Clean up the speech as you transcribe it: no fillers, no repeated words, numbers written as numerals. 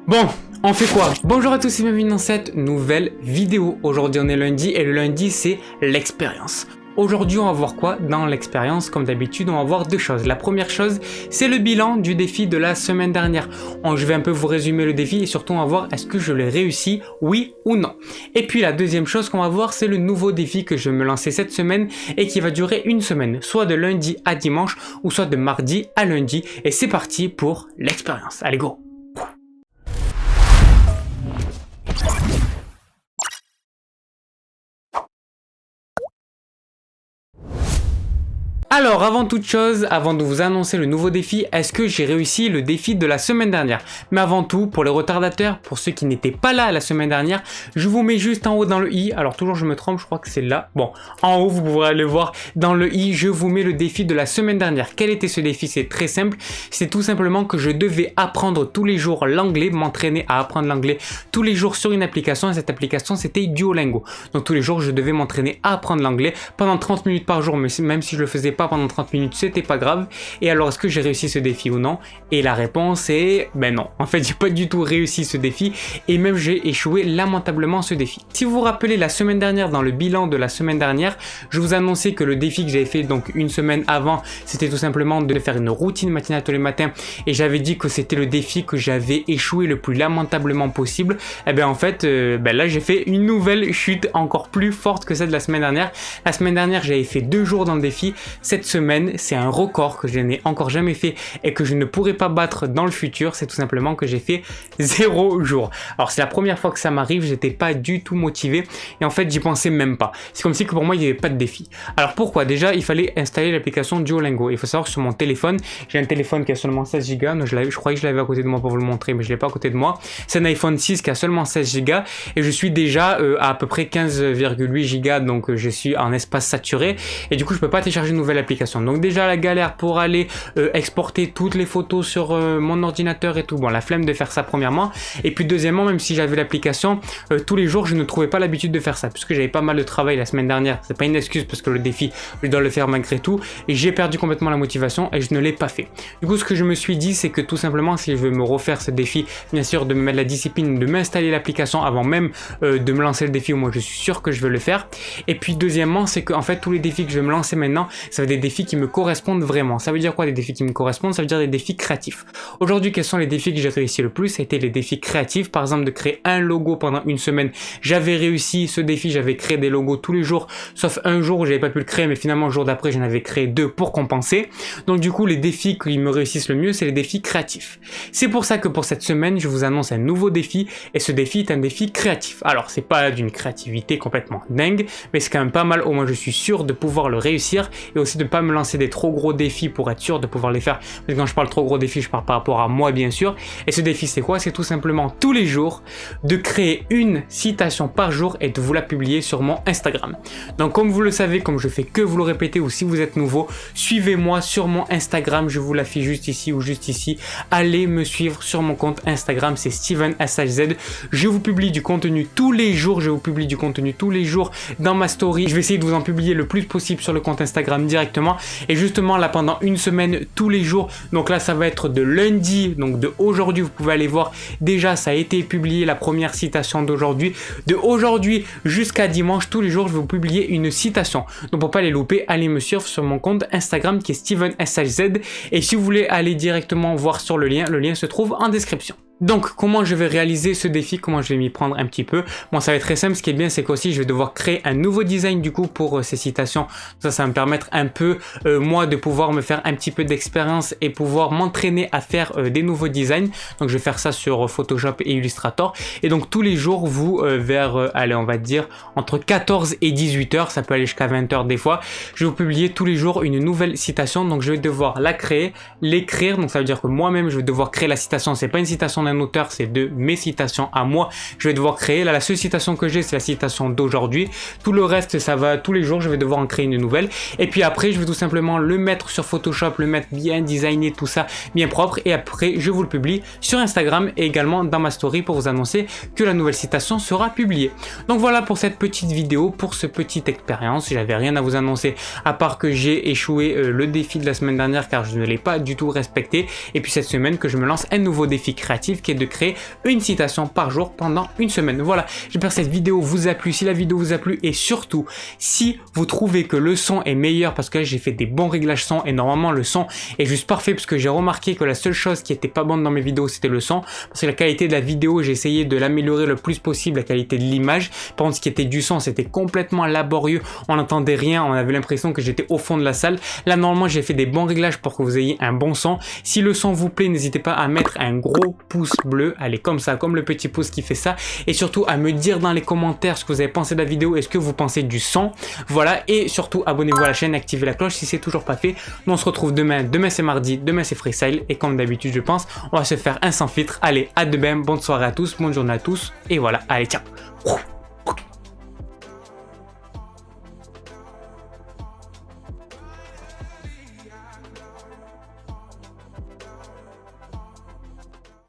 Bon, on fait quoi? Bonjour à tous et bienvenue dans cette nouvelle vidéo. Aujourd'hui on est lundi et le lundi c'est l'expérience. Aujourd'hui on va voir quoi dans l'expérience? Comme d'habitude on va voir deux choses. La première chose c'est le bilan du défi de la semaine dernière. Je vais un peu vous résumer le défi et surtout on va voir est-ce que je l'ai réussi, oui ou non. Et puis la deuxième chose qu'on va voir c'est le nouveau défi que je vais me lancer cette semaine et qui va durer une semaine, soit de lundi à dimanche ou soit de mardi à lundi. Et c'est parti pour l'expérience. Allez go! Alors avant toute chose, avant de vous annoncer le nouveau défi, est-ce que j'ai réussi le défi de la semaine dernière? Mais avant tout, pour les retardateurs, pour ceux qui n'étaient pas là la semaine dernière, je vous mets juste en haut dans le i, alors toujours je me trompe, je crois que c'est là, bon, en haut vous pourrez aller voir, dans le i, je vous mets le défi de la semaine dernière. Quel était ce défi? C'est très simple, c'est tout simplement que je devais apprendre tous les jours l'anglais, m'entraîner à apprendre l'anglais tous les jours sur une application, et cette application c'était Duolingo. Donc tous les jours je devais m'entraîner à apprendre l'anglais pendant 30 minutes par jour, mais même si je le faisais pas pendant 30 minutes, c'était pas grave. Et alors, est-ce que j'ai réussi ce défi ou non? Et la réponse est ben non. En fait, j'ai pas du tout réussi ce défi et même j'ai échoué lamentablement ce défi. Si vous vous rappelez la semaine dernière, dans le bilan de la semaine dernière, je vous annonçais que le défi que j'avais fait donc une semaine avant, c'était tout simplement de faire une routine matinale tous les matins et j'avais dit que c'était le défi que j'avais échoué le plus lamentablement possible. Et bien en fait, là j'ai fait une nouvelle chute encore plus forte que celle de la semaine dernière. La semaine dernière, j'avais fait 2 jours dans le défi. Cette semaine, c'est un record que je n'ai encore jamais fait et que je ne pourrai pas battre dans le futur. C'est tout simplement que j'ai fait 0 jours. Alors c'est la première fois que ça m'arrive, j'étais pas du tout motivé et en fait j'y pensais même pas. C'est comme si que pour moi il n'y avait pas de défi. Alors pourquoi? Déjà il fallait installer l'application Duolingo. Il faut savoir que sur mon téléphone, j'ai un téléphone qui a seulement 16 Go. Je croyais que je l'avais à côté de moi pour vous le montrer, mais je l'ai pas à côté de moi. C'est un iPhone 6 qui a seulement 16 Go et je suis déjà à peu près 15,8 Go, donc je suis en espace saturé et du coup je peux pas télécharger une nouvelle application. Donc déjà la galère pour aller exporter toutes les photos sur mon ordinateur et tout. Bon, la flemme de faire ça premièrement. Et puis deuxièmement, même si j'avais l'application, tous les jours je ne trouvais pas l'habitude de faire ça puisque j'avais pas mal de travail la semaine dernière. C'est pas une excuse parce que le défi je dois le faire malgré tout et j'ai perdu complètement la motivation et je ne l'ai pas fait. Du coup ce que je me suis dit c'est que tout simplement si je veux me refaire ce défi, bien sûr de me mettre la discipline de m'installer l'application avant même de me lancer le défi, au moins je suis sûr que je vais le faire. Et puis deuxièmement c'est que en fait tous les défis que je vais me lancer maintenant, ça va être des défis qui me correspondent vraiment. Ça veut dire quoi des défis qui me correspondent? Ça veut dire des défis créatifs. Aujourd'hui, quels sont les défis que j'ai réussi le plus? C'était les défis créatifs, par exemple de créer un logo pendant une semaine. J'avais réussi ce défi, j'avais créé des logos tous les jours, sauf un jour où j'avais pas pu le créer, mais finalement le jour d'après j'en avais créé 2 pour compenser. Donc du coup les défis qui me réussissent le mieux, c'est les défis créatifs. C'est pour ça que pour cette semaine, je vous annonce un nouveau défi et ce défi est un défi créatif. Alors c'est pas d'une créativité complètement dingue, mais c'est quand même pas mal, au moins je suis sûr de pouvoir le réussir et aussi de pas me lancer des trop gros défis pour être sûr de pouvoir les faire. Parce que quand je parle trop gros défis, je parle par rapport à moi bien sûr. Et ce défi c'est quoi? C'est tout simplement tous les jours de créer une citation par jour et de vous la publier sur mon Instagram. Donc comme vous le savez, comme je fais que vous le répéter ou si vous êtes nouveau, suivez-moi sur mon Instagram, je vous l'affiche juste ici ou juste ici. Allez me suivre sur mon compte Instagram, c'est StevenSHZ. Je vous publie du contenu tous les jours, je vous publie du contenu tous les jours dans ma story. Je vais essayer de vous en publier le plus possible sur le compte Instagram directement. Et justement là pendant une semaine tous les jours, donc là ça va être de lundi, donc de aujourd'hui vous pouvez aller voir, déjà ça a été publié la première citation d'aujourd'hui, de aujourd'hui jusqu'à dimanche tous les jours je vais vous publier une citation, donc pour pas les louper, allez me suivre sur mon compte Instagram qui est StevenSHZ et si vous voulez aller directement voir sur le lien se trouve en description. Donc comment je vais réaliser ce défi, comment je vais m'y prendre un petit peu? Bon ça va être très simple, ce qui est bien c'est qu'aussi je vais devoir créer un nouveau design du coup pour ces citations, ça va me permettre un peu moi de pouvoir me faire un petit peu d'expérience et pouvoir m'entraîner à faire des nouveaux designs. Donc je vais faire ça sur Photoshop et Illustrator et donc tous les jours vous vers allez on va dire entre 14 et 18 heures, ça peut aller jusqu'à 20 heures des fois, je vais vous publier tous les jours une nouvelle citation. Donc je vais devoir la créer, l'écrire, donc ça veut dire que moi-même je vais devoir créer la citation, c'est pas une citation d'un auteur, c'est de mes citations à moi, je vais devoir créer. Là la seule citation que j'ai c'est la citation d'aujourd'hui, tout le reste ça va tous les jours, je vais devoir en créer une nouvelle et puis après je vais tout simplement le mettre sur Photoshop, le mettre bien designé, tout ça bien propre et après je vous le publie sur Instagram et également dans ma story pour vous annoncer que la nouvelle citation sera publiée. Donc voilà pour cette petite vidéo, pour ce petite expérience, j'avais rien à vous annoncer à part que j'ai échoué le défi de la semaine dernière car je ne l'ai pas du tout respecté et puis cette semaine que je me lance un nouveau défi créatif objectif qui est de créer une citation par jour pendant une semaine. Voilà, j'espère que cette vidéo vous a plu. Si la vidéo vous a plu et surtout si vous trouvez que le son est meilleur, parce que là j'ai fait des bons réglages son et normalement le son est juste parfait, parce que j'ai remarqué que la seule chose qui était pas bonne dans mes vidéos c'était le son, parce que la qualité de la vidéo j'ai essayé de l'améliorer le plus possible, la qualité de l'image. Par contre ce qui était du son c'était complètement laborieux, on n'entendait rien, on avait l'impression que j'étais au fond de la salle. Là normalement j'ai fait des bons réglages pour que vous ayez un bon son. Si le son vous plaît, n'hésitez pas à mettre un gros pouce bleu, allez comme ça, comme le petit pouce qui fait ça, et surtout à me dire dans les commentaires ce que vous avez pensé de la vidéo, est-ce que vous pensez du son, voilà, et surtout abonnez-vous à la chaîne, activez la cloche si c'est toujours pas fait. Nous on se retrouve demain c'est mardi, demain c'est freestyle, et comme d'habitude je pense, on va se faire un sans filtre. Allez, à demain, bonne soirée à tous, bonne journée à tous, et voilà, allez ciao.